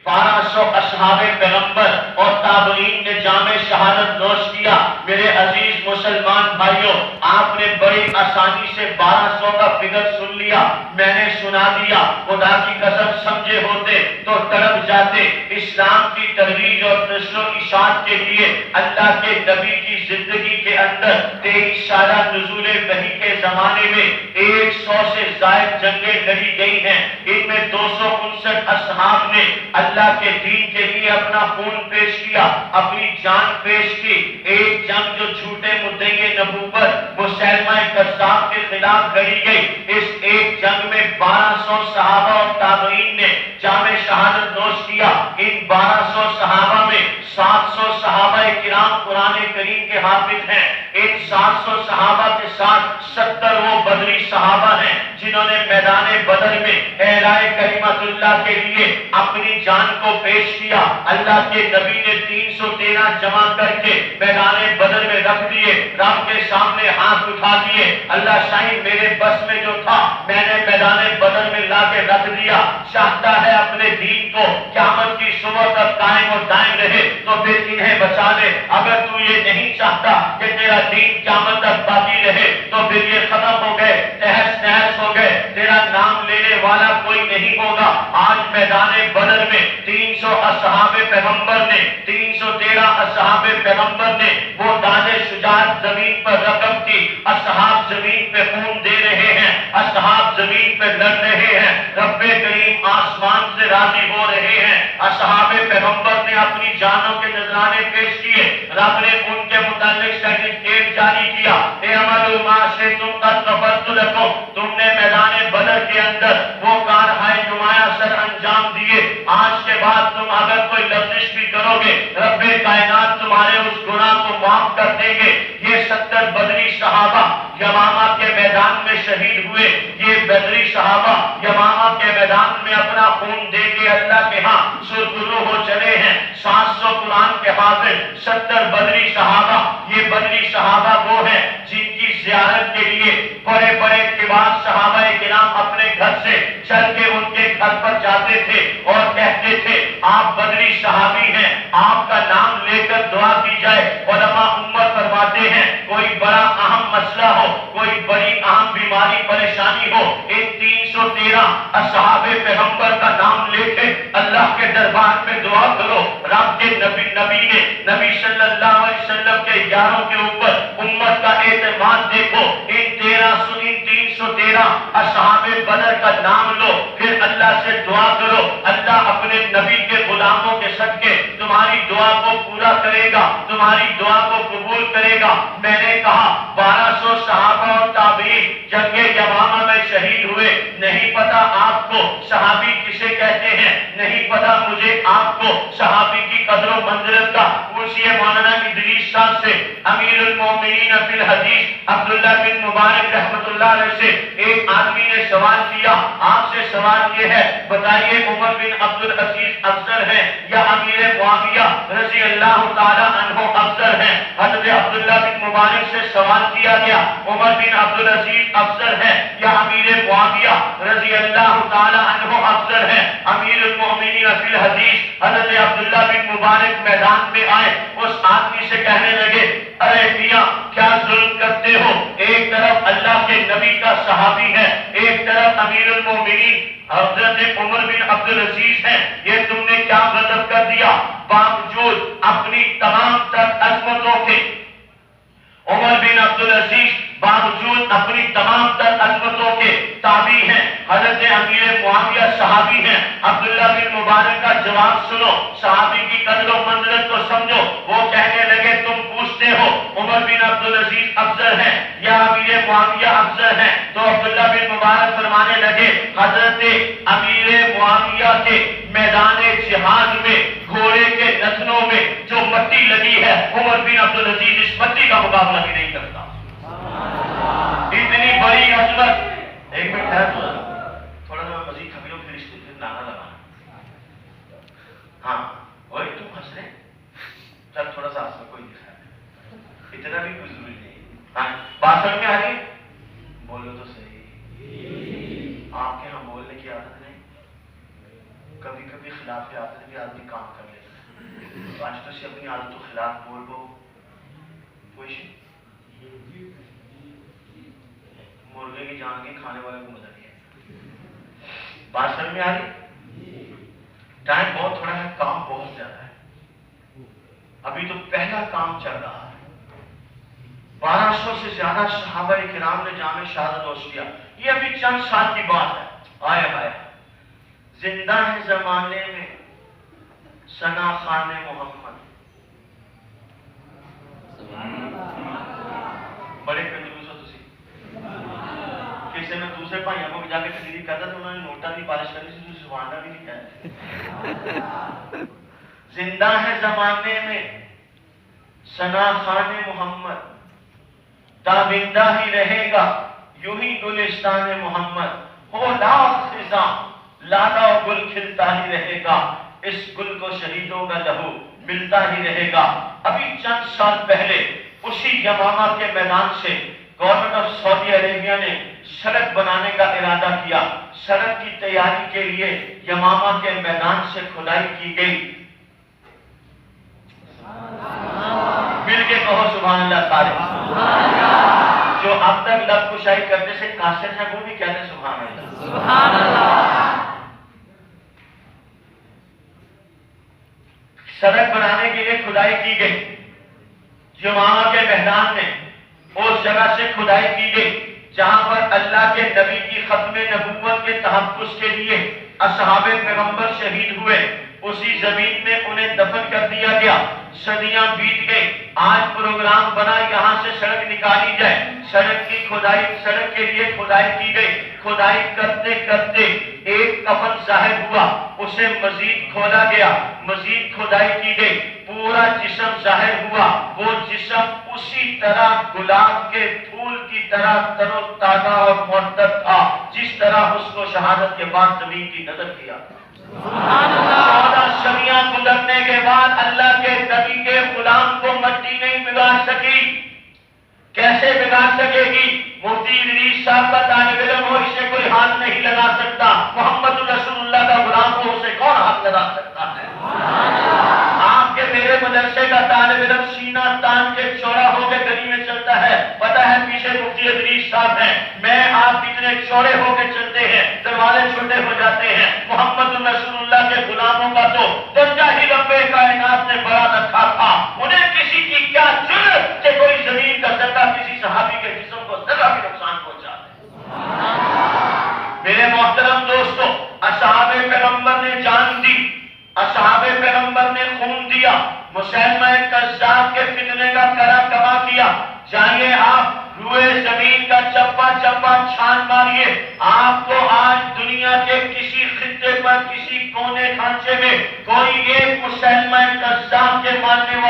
1200 اصحاب پیغمبر اور تابعین نے جام شہادت نوش کیا۔ میرے عزیز مسلمان بھائیوں، آپ نے بڑی آسانی سے 1200 کا فگر سن لیا، میں نے سنا دیا۔ خدا کی قسم سمجھے ہوتے تو تڑپ جاتے۔ اسلام کی ترویج اور نشر و اشاعت کے لیے اللہ کے نبی کی زندگی کے اندر 23 سالہ نزول وحی کے زمانے میں 100 سے زائد جنگیں لڑی گئی ہیں۔ ان میں 259 اصحاب نے اللہ کے دین کے لیے اپنا خون پیش کیا، اپنی جان پیش کی۔ ایک جنگ جو جھوٹے مدعی نبوت مسیلمہ کذاب کے خلاف لڑی گئی، اس ایک جنگ میں 1200 صحابہ اور تابعین نے جام شہادت نوش کیا۔ ان 1200 صحابہ میں 700 صحابہ کرام قرآن کریم کے حافظ ہیں۔ ان 700 صحابہ کے ساتھ 70 وہ بدری صحابہ ہیں جنہوں نے میدان بدر میں اعلاء کلمت اللہ کے لیے اپنی جان کو پیش کیا۔ اللہ کے نبی نے 313 جمع کر کے میدان بدر میں رکھ دیے، رب کے سامنے ہاتھ اٹھا دیے، اللہ شاہی میرے بس میں جو تھا میں نے میدان بدر میں لا کے رکھ دیا۔ چاہتا ہے اپنے دین کو قیامت کی صبح تک قائم اور دائم رہے تو پھر انہیں بچا لے۔ اگر تو یہ نہیں چاہتا کہ تیرا دین قیامت تک باقی رہے تو پھر یہ ختم ہو گئے، تہس نہس ہو گئے، تیرا نام لینے والا کوئی نہیں ہوگا۔ آج میدان بدر میں 300 اصحاب پیغمبر نے 313 اصحاب پیغمبر نے وہ داد شجاعت زمین پر رقم کی۔ اصحاب زمین پہ خون دے رہے ہیں، اصحاب زمین پہ لڑ رہے ہیں، رب کریم آسمان سے راضی ہو رہے ہیں۔ اصحاب پیغمبر نے اپنی جانوں کے نذرانے پیش کیے، رب نے ان کے متعلق سرٹیفکیٹ جاری کیا، اعملوا ما شئتم قد غفرت لکم۔ تم نے میدان بدر کے اندر وہ کارہائے نمایاں سر انجام دیے، آج کے بعد تم اگر کوئی لفظش بھی کرو گے رب کائنات تمہارے اس گناہ کو معاف کر دیں گے۔ یہ 70 بدری صحابہ یمامہ کے میدان میں شہید ہوئے، یہ بدری صحابہ یمامہ کے میدان میں اپنا خون دے کے اللہ کے ہاں سرخرو ہو چلے ہیں۔ 700 قرآن کے حافظ، 70 بدری صحابہ، یہ بدری صحابہ وہ ہیں جن کی زیارت کے لیے بڑے بڑے کبار صحابہ کرام اپنے گھر سے چل کے ان کے گھر پر جاتے تھے اور کہتے تھے آپ بدری صحابی ہیں، آپ کا نام لے کر دعا کی جائے۔ علماء امت فرماتے ہیں کوئی بڑا اہم مسئلہ ہو، کوئی بڑی اہم بیماری پریشانی ہو، ان 313 اصحاب پیغمبر کا نام لے کے اللہ کے دربار میں دعا کرو۔ رب کے نبی نے نبی صلی اللہ علیہ وسلم کے یاروں کے اوپر امت کا اعتماد دیکھو۔ ان 313 اصحاب بدر کا نام لو، پھر اللہ سے دعا کرو، اللہ اپنے نبی کے غلاموں کے صدقے تمہاری دعا کو پورا کرے گا، تمہاری دعا کو قبول کرے گا۔ میں نے کہا 1200 صحابہ اور تابعین جنگ یمامہ میں شہید ہوئے، نہیں پتا آپ کو صحابی کسے کہتے ہیں، نہیں پتا مجھے آپ کو صحابی کی قدر و منزلت کا۔ پوچھئے مولانا ادریس صاحب سے، امیر المومنین فی الحدیث عبداللہ بن مبارک رحمۃ اللہ علیہ سے ایک آدمی نے سوال کیا، آپ سے سوال یہ ہے بتائیے عمر بن عبدالعزیز افضل ہیں یا امیر معاویہ رضی اللہ تعالی عنہ افضل ہیں؟ حضرت عبداللہ بن مبارک سے سوال کیا گیا عمر بن عبدالعزیز افضل ہیں یا امیر معاویہ رضی اللہ تعالی عنہ افضل ہیں؟ امیر المومنین فی الحدیث حضرت عبداللہ بن مبارک میدان میں آئے، اس آدمی سے کہنے لگے ارے میاں کیا ظلم کرتے ہو، ایک طرف اللہ کے نبی کا صحابی ہے، ایک طرف امیر المومنین حضرت عمر بن عبدالعزیز ہیں، یہ تم نے کیا غضب کر دیا؟ باوجود اپنی تمام تر عظمتوں کے عمر بن عبدالعزیز باوجود اپنی تمام تر عظمتوں کے تابع ہیں، حضرت امیر معاویہ صحابی ہیں۔ عبداللہ بن مبارک کا جواب سنو، صحابی کی قدر و منزلت کو سمجھو۔ وہ کہنے لگے تم پوچھتے ہو عمر بن عبدالعزیز افضل ہیں یا امیر معاویہ افضل ہیں؟ تو عبداللہ بن مبارک فرمانے لگے حضرت امیر معاویہ کے میدان جہاد میں گھوڑے کے نتنوں میں جو مٹی لگی ہے عمر بن عبدالعزیز اس مٹی کا مقابلہ بھی نہیں کرتا۔ اتنی بڑی عظمت۔ ایک منٹ ٹھہر تھوڑا سا مزید تھکیو پھر اس کو نانا لگانا۔ ہاں وہی تم ہنس رہے، چل تھوڑا سا ہنس کوئی دکھا، اتنا بھی کوئی ضروری نہیں۔ ہاں بات سمجھ میں آ رہی؟ بولو تو صحیح۔ آپ کے ہاں بولنے کی عادت نہیں، کبھی کبھی خلاف عادت کے آدمی کام کر لیتا ہے. تو آج تو سے اپنی عادتوں کے خلاف بول بو کوئی مرغے کی جان کے کھانے والے کو مزہ نہیں ہے. بات سمجھ میں آ رہی؟ ٹائم بہت تھوڑا ہے، کام بہت زیادہ ہے. ابھی تو پہلا کام چل رہا ہے. 1200 سے زیادہ صحابہ کرام نے جام شہادت نوش کیا. یہ ابھی چند سال کی بات ہے. آیا زندہ ہے زمانے میں ثنا خان محمد. بڑے کنجوس ہو تسی. کسی میں دوسرے بھائیوں کو جا کے تقریر کرتا تو انہوں نے نوٹا نہیں پالش کرنی سی، تو سبحانہ بھی نہیں کہتے. زندہ ہے زمانے میں ثنا خان محمد، تابندہ ہی رہے گا یوں ہی گلستان محمد. ہو لاکھ خزاں لالا و گل کھلتا ہی رہے گا، اس گل کو شہیدوں کا لہو ملتا ہی رہے گا. ابھی چند سال پہلے اسی یمامہ کے میدان سے گورنمنٹ آف سعودی عربیہ نے سڑک بنانے کا ارادہ کیا. سڑک کی تیاری کے لیے یمامہ کے میدان سے کھدائی کی گئی. مل کے کہو سبحان اللہ سارے. جو اب تک لب کشائی کرنے سے قاصر ہیں وہ بھی کہتے ہیں سبحان اللہ. سبحان اللہ. سڑک بنانے کے لیے کھدائی کی گئی. یمامہ کے میدان میں اس جگہ سے کھدائی کی گئی جہاں پر اللہ کے نبی کی ختم نبوت کے تحفظ کے لیے اصحاب پیغمبر شہید ہوئے. اسی زمین میں انہیں دفن کر دیا گیا. صدیاں بیت گئی. آج پروگرام بنا یہاں سے سڑک نکالی جائے. سڑک کی کھدائی، سڑک کے لیے کھدائی کی گئی. کھدائی کرتے کرتے ایک کفن ظاہر ہوا، اسے مزید کھولا گیا. مزید کھدائی کی گئی، پورا جسم ظاہر ہوا. وہ جسم اسی طرح گلاب کے پھول کی طرح تر و تازہ اور معطر تھا جس طرح اس کو شہادت کے بعد زمین کی نظر کیا. 14 صدیاں گزرنے کے بعد اللہ کے نبی کے غلام کو مٹی نہیں بگاڑ سکی. کیسے بگاڑ سکے گی؟ مفتی ادریس صاحب کا طالب علم ہو، اسے کوئی ہاتھ نہیں لگا سکتا. محمد رسول اللہ کا غلام ہو، اسے کون ہاتھ لگا سکتا ہے؟ آپ کے میرے مدرسے کا طالب علم سینہ تان کے چوڑا ہو کے گلی میں چلتا ہے، پتہ ہے پیچھے مفتی ادریس صاحب ہیں. میں آپ اتنے چوڑے ہو کے چلتے ہیں، دروازے چھوٹے ہو جاتے ہیں. محمد رسول اللہ کے غلاموں کا تو درجہ ہی رب کائنات نے بڑا رکھا تھا. انہیں کسی کی کیا جرأت کہ کوئی زمین کا ذرہ کسی صحابی کے جسم کو ذرا بھی نقصان پہنچا دے. میرے محترم دوستو، اصحاب پیغمبر نے جان دی، اصحاب پیغمبر نے خون دیا. مسلمہ کذاب کے فتنے کا کرا کما کیا. جائیے آپ روئے زمین کا چپا چپا چھان ماریے، آپ کو آج دنیا کے کسی خطے پر، کسی کونے خانچے میں کوئی ایک مسلمہ کذاب کے ماننے والا